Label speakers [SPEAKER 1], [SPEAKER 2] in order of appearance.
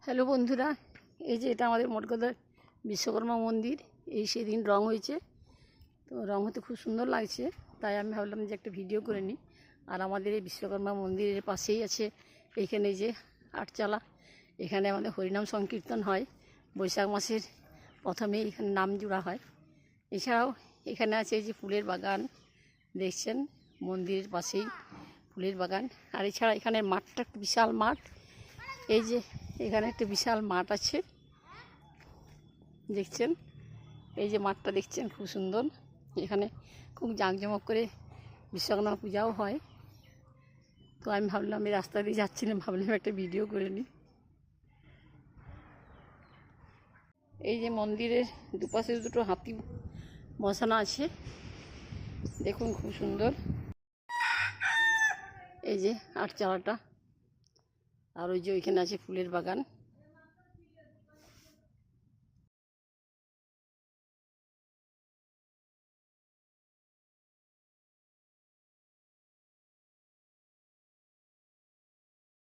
[SPEAKER 1] Hello বন্ধুরা, এই যে এটা আমাদের মঠগদার বিশ্বকর্মা মন্দির। এই সেদিন রং হয়েছে, তো রং হতে খুব সুন্দর লাগছে, তাই আমি ভাবলাম যে একটা ভিডিও করে নিই। আর আমাদের এই বিশ্বকর্মা মন্দিরের পাশেই আছে এইখানে যে আটচালা, এখানে আমাদের হরিনাম সংকীর্তন হয়। বৈশাখ মাসের প্রথমে এখানে নাম জোড়া হয়। এছাড়াও এখানে আছে এই যে ফুলের বাগান, দেখছেন মন্দিরের পাশেই ফুলের বাগান। আর এছাড়া এখানে মাঠটা একটা বিশাল মাঠ, এই যে এখানে একটা বিশাল মাঠ আছে দেখছেন, এই যে মাঠটা দেখছেন খুব সুন্দর। এখানে খুব জাঁকজমক করে বিশ্বকর্মা পূজাও হয়। তো আমি ভাবলাম এই রাস্তা দিয়ে যাচ্ছিলাম, ভাবলাম একটা ভিডিও করে নিই। এই যে মন্দিরের দুপাশে দুটো হাতি বসানো আছে, দেখুন খুব সুন্দর। এই যে আটচালাটা, আর ওই যে ওইখানে আছে ফুলের বাগান।